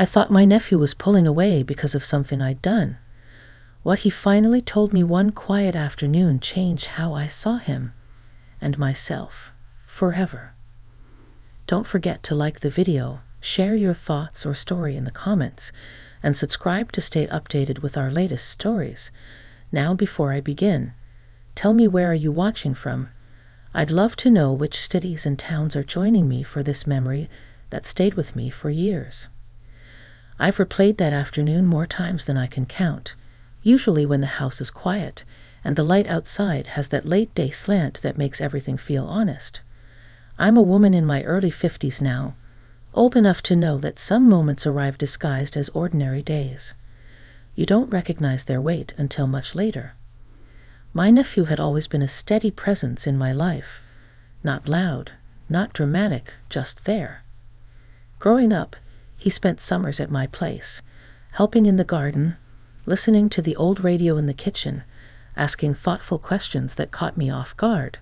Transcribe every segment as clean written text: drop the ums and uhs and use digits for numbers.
I thought my nephew was pulling away because of something I'd done. What he finally told me one quiet afternoon changed how I saw him and myself forever. Don't forget to like the video, share your thoughts or story in the comments, and subscribe to stay updated with our latest stories. Now, before I begin, tell me, where are you watching from? I'd love to know which cities and towns are joining me for this memory that stayed with me for years. I've replayed that afternoon more times than I can count, usually when the house is quiet and the light outside has that late-day slant that makes everything feel honest. I'm a woman in my early 50s now, old enough to know that some moments arrive disguised as ordinary days. You don't recognize their weight until much later. My nephew had always been a steady presence in my life, not loud, not dramatic, just there. Growing up, he spent summers at my place, helping in the garden, listening to the old radio in the kitchen, asking thoughtful questions that caught me off guard.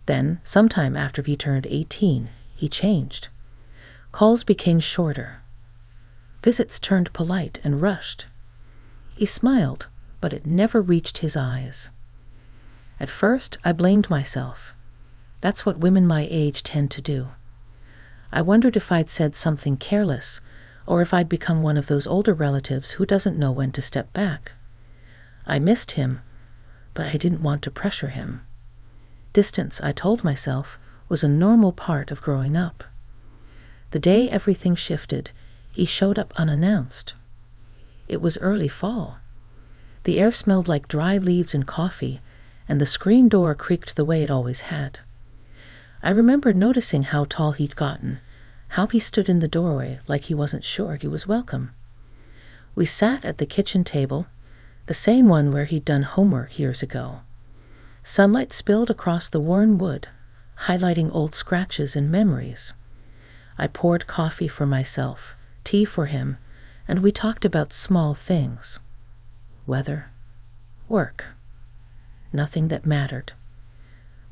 Then, sometime after he turned 18, he changed. Calls became shorter. Visits turned polite and rushed. He smiled, but it never reached his eyes. At first, I blamed myself. That's what women my age tend to do. I wondered if I'd said something careless, or if I'd become one of those older relatives who doesn't know when to step back. I missed him, but I didn't want to pressure him. Distance, I told myself, was a normal part of growing up. The day everything shifted, he showed up unannounced. It was early fall. The air smelled like dry leaves and coffee, and the screen door creaked the way it always had. I remember noticing how tall he'd gotten, how he stood in the doorway like he wasn't sure he was welcome. We sat at the kitchen table, the same one where he'd done homework years ago. Sunlight spilled across the worn wood, highlighting old scratches and memories. I poured coffee for myself, tea for him, and we talked about small things. Weather, work, nothing that mattered.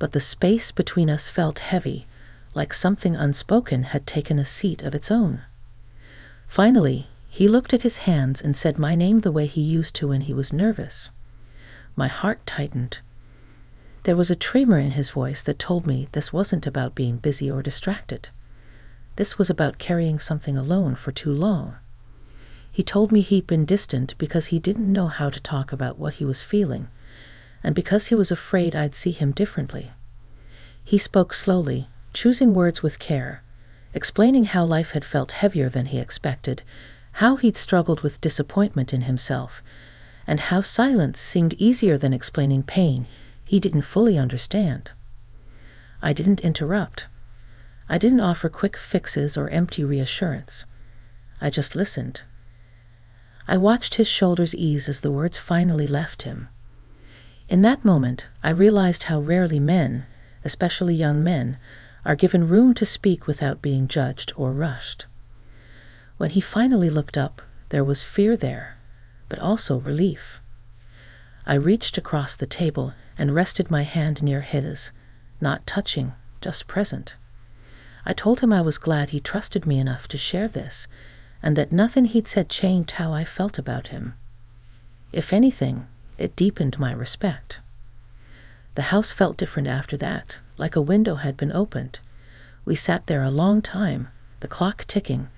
But the space between us felt heavy, like something unspoken had taken a seat of its own. Finally, he looked at his hands and said my name the way he used to when he was nervous. My heart tightened. There was a tremor in his voice that told me this wasn't about being busy or distracted. This was about carrying something alone for too long. He told me he'd been distant because he didn't know how to talk about what he was feeling, and because he was afraid I'd see him differently. He spoke slowly, choosing words with care, explaining how life had felt heavier than he expected, how he'd struggled with disappointment in himself, and how silence seemed easier than explaining pain he didn't fully understand. I didn't interrupt. I didn't offer quick fixes or empty reassurance. I just listened. I watched his shoulders ease as the words finally left him. In that moment, I realized how rarely men, especially young men, are given room to speak without being judged or rushed. When he finally looked up, there was fear there, but also relief. I reached across the table and rested my hand near his, not touching, just present. I told him I was glad he trusted me enough to share this, and that nothing he'd said changed how I felt about him. If anything, it deepened my respect. The house felt different after that, like a window had been opened. We sat there a long time, the clock ticking,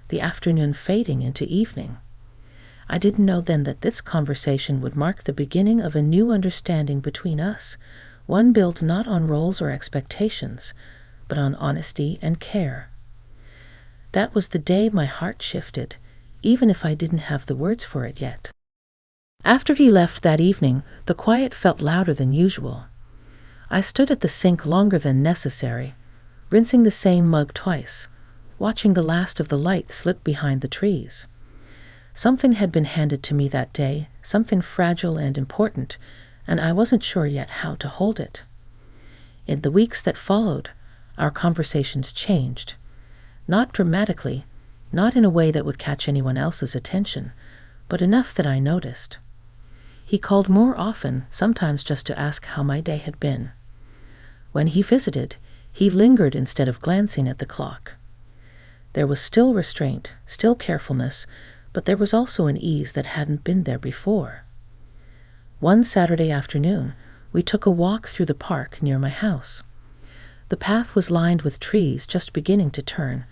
the afternoon fading into evening. I didn't know then that this conversation would mark the beginning of a new understanding between us, one built not on roles or expectations, but on honesty and care. That was the day my heart shifted, even if I didn't have the words for it yet. After he left that evening, the quiet felt louder than usual. I stood at the sink longer than necessary, rinsing the same mug twice, watching the last of the light slip behind the trees. Something had been handed to me that day, something fragile and important, and I wasn't sure yet how to hold it. In the weeks that followed, our conversations changed. Not dramatically, not in a way that would catch anyone else's attention, but enough that I noticed. He called more often, sometimes just to ask how my day had been. When he visited, he lingered instead of glancing at the clock. There was still restraint, still carefulness, but there was also an ease that hadn't been there before. One Saturday afternoon, we took a walk through the park near my house. The path was lined with trees just beginning to turn,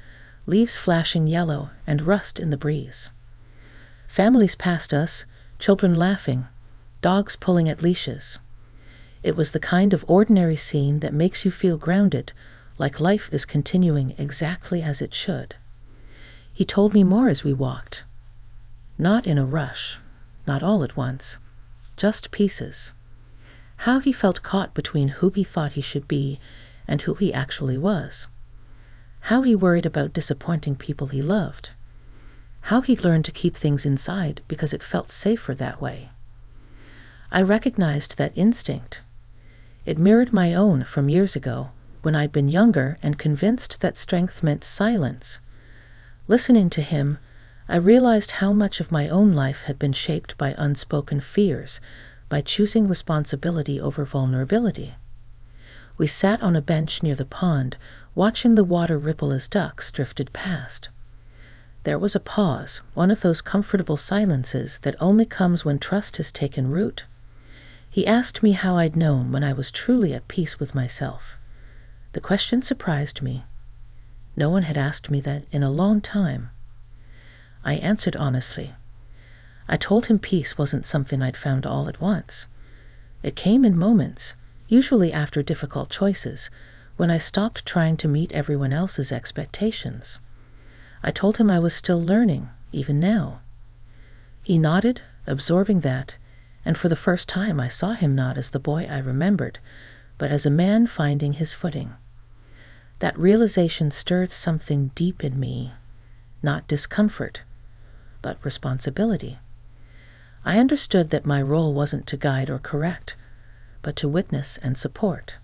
leaves flashing yellow and rust in the breeze. Families passed us, children laughing, dogs pulling at leashes. It was the kind of ordinary scene that makes you feel grounded, like life is continuing exactly as it should. He told me more as we walked. Not in a rush, not all at once, just pieces. How he felt caught between who he thought he should be and who he actually was. How he worried about disappointing people he loved. How he learned to keep things inside because it felt safer that way. I recognized that instinct. It mirrored my own from years ago, when I'd been younger and convinced that strength meant silence. Listening to him, I realized how much of my own life had been shaped by unspoken fears, by choosing responsibility over vulnerability. We sat on a bench near the pond, watching the water ripple as ducks drifted past. There was a pause, one of those comfortable silences that only comes when trust has taken root. He asked me how I'd known when I was truly at peace with myself. The question surprised me. No one had asked me that in a long time. I answered honestly. I told him peace wasn't something I'd found all at once. It came in moments, usually after difficult choices, when I stopped trying to meet everyone else's expectations. I told him I was still learning, even now. He nodded, absorbing that, and for the first time I saw him not as the boy I remembered, but as a man finding his footing. That realization stirred something deep in me, not discomfort, but responsibility. I understood that my role wasn't to guide or correct, but to witness and support.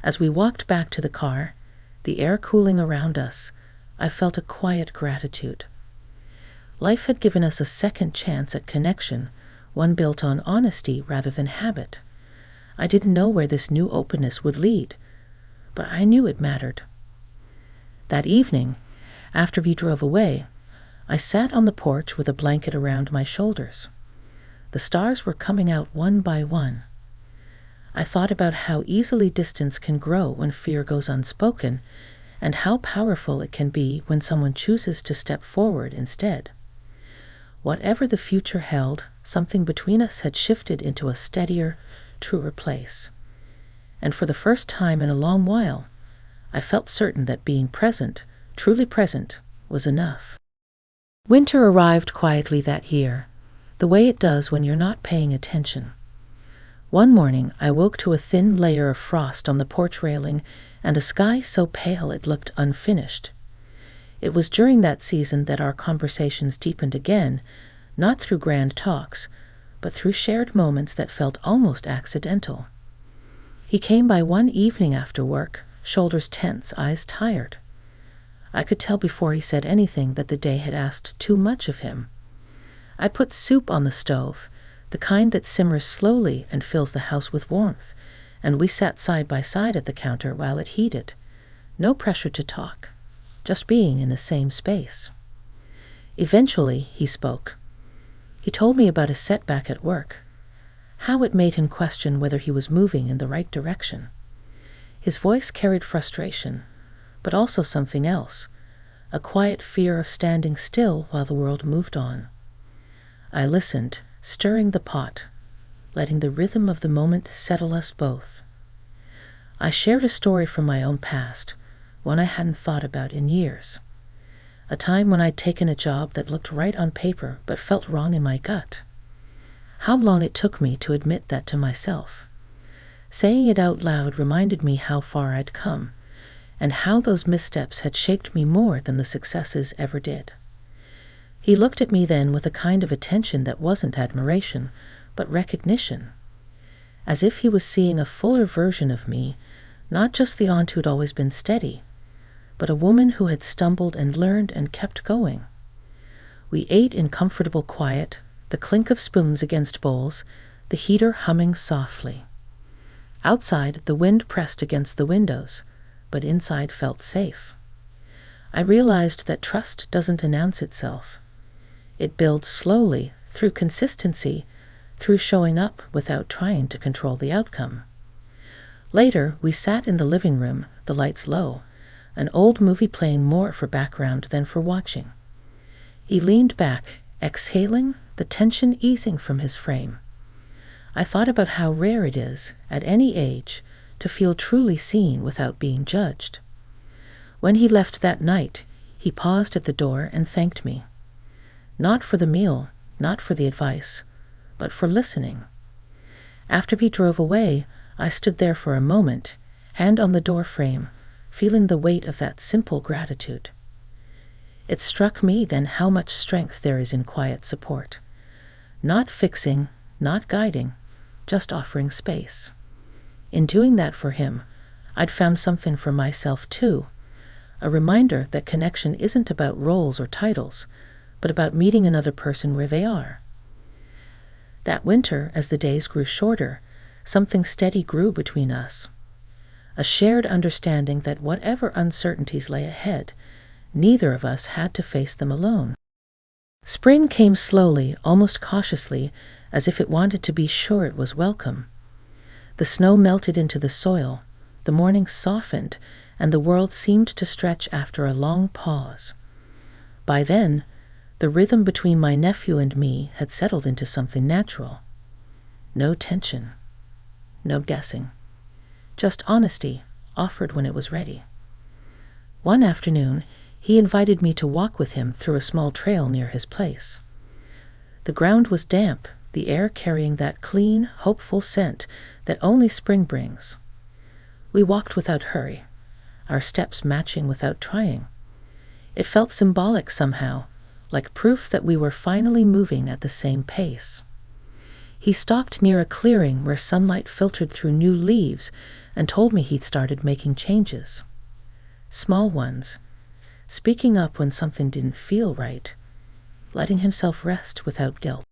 As we walked back to the car, the air cooling around us, I felt a quiet gratitude. Life had given us a second chance at connection, one built on honesty rather than habit. I didn't know where this new openness would lead, but I knew it mattered. That evening, after we drove away, I sat on the porch with a blanket around my shoulders. The stars were coming out one by one. I thought about how easily distance can grow when fear goes unspoken, and how powerful it can be when someone chooses to step forward instead. Whatever the future held, something between us had shifted into a steadier, truer place. And for the first time in a long while, I felt certain that being present, truly present, was enough. Winter arrived quietly that year, the way it does when you're not paying attention. One morning, I woke to a thin layer of frost on the porch railing and a sky so pale it looked unfinished. It was during that season that our conversations deepened again, not through grand talks, but through shared moments that felt almost accidental. He came by one evening after work, shoulders tense, eyes tired. I could tell before he said anything that the day had asked too much of him. I put soup on the stove, the kind that simmers slowly and fills the house with warmth, and we sat side by side at the counter while it heated. No pressure to talk, just being in the same space. Eventually, he spoke. He told me about a setback at work, how it made him question whether he was moving in the right direction. His voice carried frustration, but also something else, a quiet fear of standing still while the world moved on. I listened, stirring the pot, letting the rhythm of the moment settle us both. I shared a story from my own past, one I hadn't thought about in years. A time when I'd taken a job that looked right on paper but felt wrong in my gut. How long it took me to admit that to myself. Saying it out loud reminded me how far I'd come, and how those missteps had shaped me more than the successes ever did. He looked at me then with a kind of attention that wasn't admiration, but recognition, as if he was seeing a fuller version of me, not just the aunt who'd always been steady, but a woman who had stumbled and learned and kept going. We ate in comfortable quiet, the clink of spoons against bowls, the heater humming softly. Outside, the wind pressed against the windows, but inside felt safe. I realized that trust doesn't announce itself. It builds slowly, through consistency, through showing up without trying to control the outcome. Later, we sat in the living room, the lights low, an old movie playing more for background than for watching. He leaned back, exhaling, the tension easing from his frame. I thought about how rare it is, at any age, to feel truly seen without being judged. When he left that night, he paused at the door and thanked me. Not for the meal, not for the advice, but for listening. After he drove away, I stood there for a moment, hand on the door frame, feeling the weight of that simple gratitude. It struck me then how much strength there is in quiet support. Not fixing, not guiding, just offering space. In doing that for him, I'd found something for myself too, a reminder that connection isn't about roles or titles, but about meeting another person where they are. That winter, as the days grew shorter, something steady grew between us. A shared understanding that whatever uncertainties lay ahead, neither of us had to face them alone. Spring came slowly, almost cautiously, as if it wanted to be sure it was welcome. The snow melted into the soil, the mornings softened, and the world seemed to stretch after a long pause. By then, the rhythm between my nephew and me had settled into something natural. No tension, no guessing, just honesty offered when it was ready. One afternoon, he invited me to walk with him through a small trail near his place. The ground was damp, the air carrying that clean, hopeful scent that only spring brings. We walked without hurry, our steps matching without trying. It felt symbolic somehow, like proof that we were finally moving at the same pace. He stopped near a clearing where sunlight filtered through new leaves and told me he'd started making changes. Small ones, speaking up when something didn't feel right, letting himself rest without guilt.